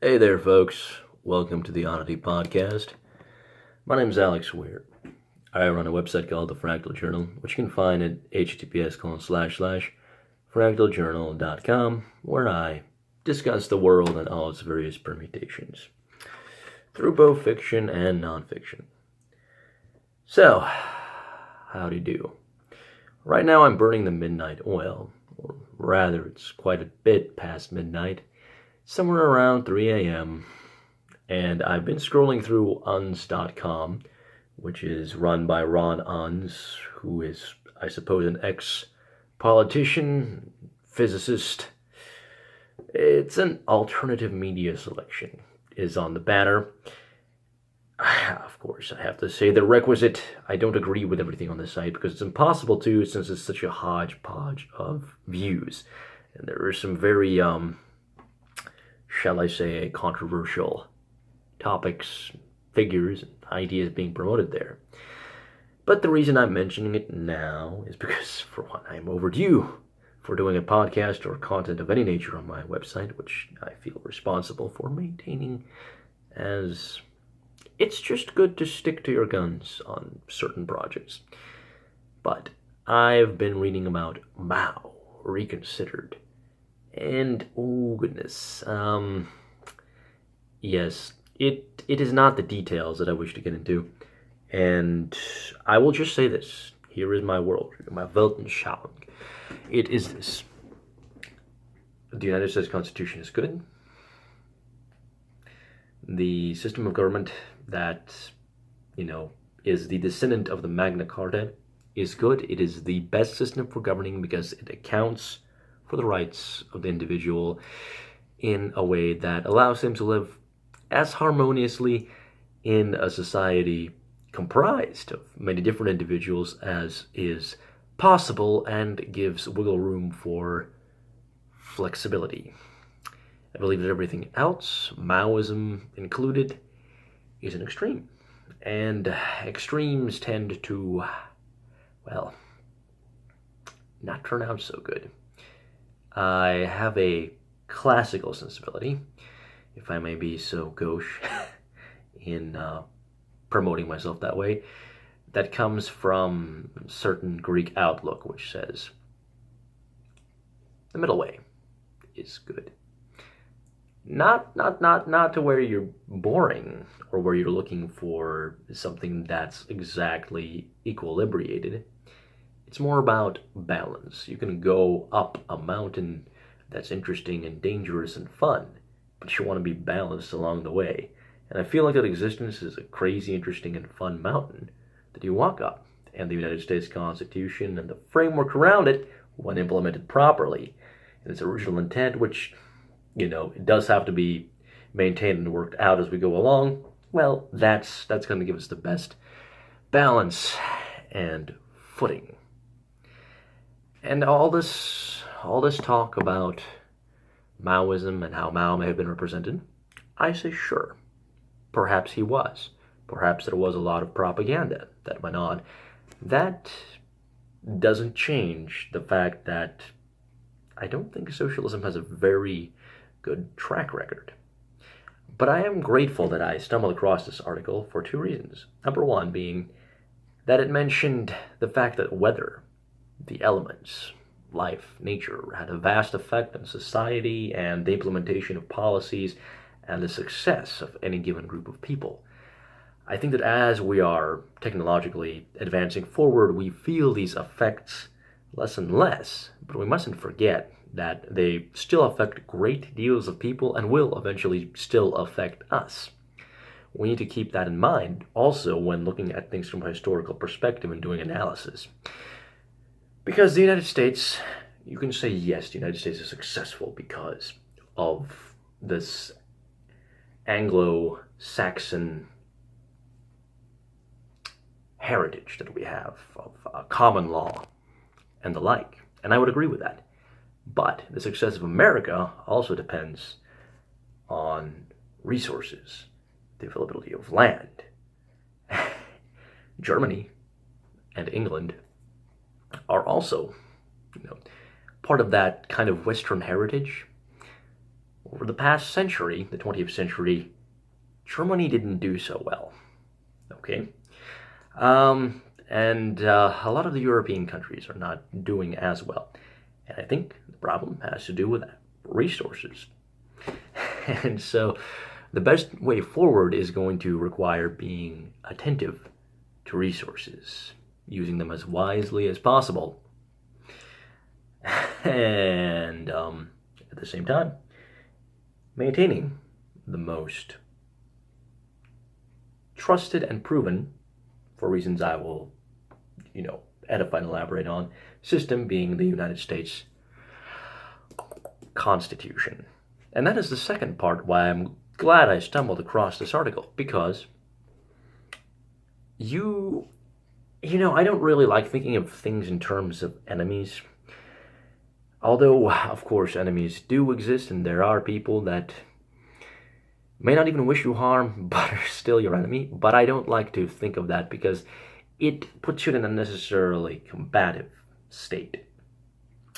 Hey there, folks. Welcome to the Oddity Podcast. My name is Alex Weir. I run a website called The Fractal Journal, which you can find at https://fractaljournal.com, where I discuss the world and all its various permutations, through both fiction and nonfiction. So, howdy do. Right now I'm burning the midnight oil, or rather, it's quite a bit past midnight, somewhere around 3 a.m., and I've been scrolling through uns.com, which is run by Ron Unz, who is, I suppose, an ex-politician, physicist. It's an alternative media selection, is on the banner. Of course, I have to say the requisite, I don't agree with everything on the site, because it's impossible to, since it's such a hodgepodge of views. And there are some very, shall I say, controversial topics, figures, and ideas being promoted there. But the reason I'm mentioning it now is because, for one, I'm overdue for doing a podcast or content of any nature on my website, which I feel responsible for maintaining, as it's just good to stick to your guns on certain projects. But I've been reading about Mao Reconsidered. And, oh goodness, yes, it is not the details that I wish to get into, and I will just say this. Here is my worldview, my Weltanschauung. It is this. The United States Constitution is good. The system of government that, is the descendant of the Magna Carta is good. It is the best system for governing because it accounts for the rights of the individual in a way that allows him to live as harmoniously in a society comprised of many different individuals as is possible, and gives wiggle room for flexibility. I believe that everything else, Maoism included, is an extreme. And extremes tend to, not turn out so good. I have a classical sensibility, if I may be so gauche in promoting myself that way, that comes from a certain Greek outlook, which says the middle way is good. Not to where you're boring or where you're looking for something that's exactly equilibrated. It's more about balance. You can go up a mountain that's interesting and dangerous and fun, but you want to be balanced along the way. And I feel like that existence is a crazy, interesting, and fun mountain that you walk up. And the United States Constitution and the framework around it, when implemented properly in its original intent, which, it does have to be maintained and worked out as we go along, well, that's going to give us the best balance and footing. And all this talk about Maoism and how Mao may have been represented, I say sure. Perhaps he was. Perhaps there was a lot of propaganda that went on. That doesn't change the fact that I don't think socialism has a very good track record. But I am grateful that I stumbled across this article for two reasons. Number one being that it mentioned the fact that weather, the elements, life, nature, had a vast effect on society and the implementation of policies and the success of any given group of people. I think that as we are technologically advancing forward, we feel these effects less and less, but we mustn't forget that they still affect great deals of people and will eventually still affect us. We need to keep that in mind also when looking at things from a historical perspective and doing analysis. Because the United States, you can say yes, the United States is successful because of this Anglo-Saxon heritage that we have of common law and the like. And I would agree with that. But the success of America also depends on resources, the availability of land. Germany and England are also, part of that kind of Western heritage over the past century, the 20th century, Germany didn't do so well. Okay? And a lot of the European countries are not doing as well. And I think the problem has to do with resources. And so the best way forward is going to require being attentive to resources, using them as wisely as possible. And at the same time, maintaining the most trusted and proven, for reasons I will, edify and elaborate on, system being the United States Constitution. And that is the second part why I'm glad I stumbled across this article, because I don't really like thinking of things in terms of enemies. Although, of course, enemies do exist, and there are people that may not even wish you harm, but are still your enemy. But I don't like to think of that because it puts you in an unnecessarily combative state.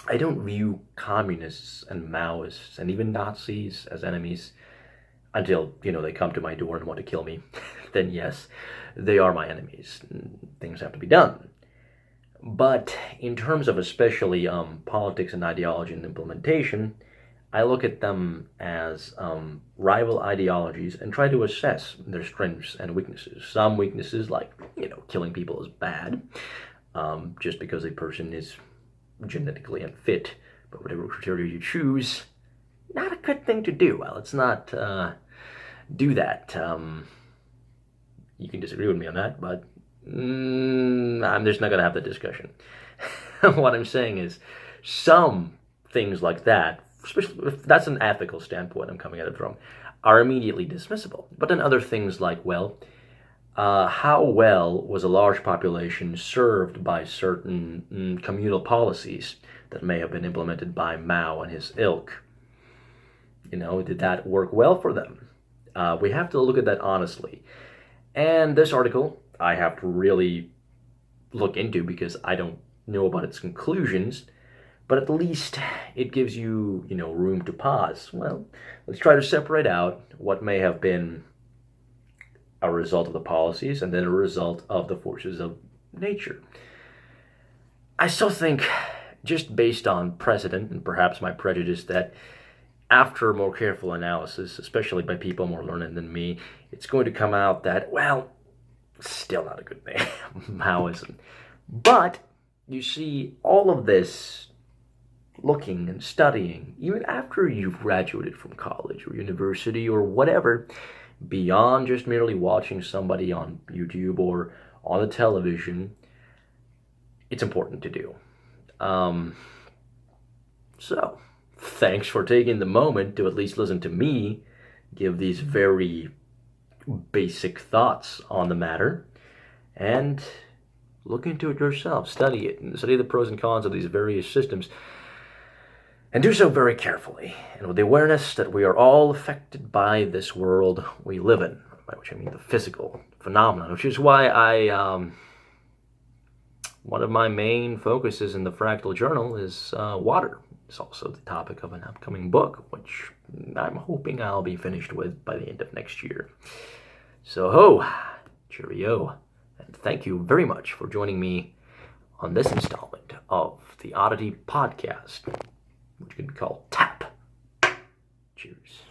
I don't view communists and Maoists and even Nazis as enemies until, they come to my door and want to kill me. Then yes, they are my enemies. Things have to be done. But in terms of especially politics and ideology and implementation, I look at them as rival ideologies and try to assess their strengths and weaknesses. Some weaknesses, like, killing people is bad, just because a person is genetically unfit, but whatever criteria you choose, not a good thing to do. Well, let's not do that. You can disagree with me on that, but I'm just not going to have that discussion. What I'm saying is, some things like that, especially if that's an ethical standpoint I'm coming at it from, are immediately dismissible. But then other things like, how well was a large population served by certain communal policies that may have been implemented by Mao and his ilk? Did that work well for them? We have to look at that honestly. And this article, I have to really look into because I don't know about its conclusions, but at least it gives you, room to pause. Well, let's try to separate out what may have been a result of the policies and then a result of the forces of nature. I still think, just based on precedent and perhaps my prejudice, that after more careful analysis, especially by people more learned than me, it's going to come out that, still not a good thing, Maoism. But you see, all of this looking and studying, even after you've graduated from college or university or whatever, beyond just merely watching somebody on YouTube or on the television, it's important to do. So, thanks for taking the moment to at least listen to me give these very basic thoughts on the matter, and look into it yourself. Study it, and study the pros and cons of these various systems, and do so very carefully, and with the awareness that we are all affected by this world we live in, by which I mean the physical phenomenon, which is why one of my main focuses in the Fractal Journal is water. It's also the topic of an upcoming book, which I'm hoping I'll be finished with by the end of next year. So, cheerio, and thank you very much for joining me on this installment of the Oddity Podcast, which could be called TAP. Cheers.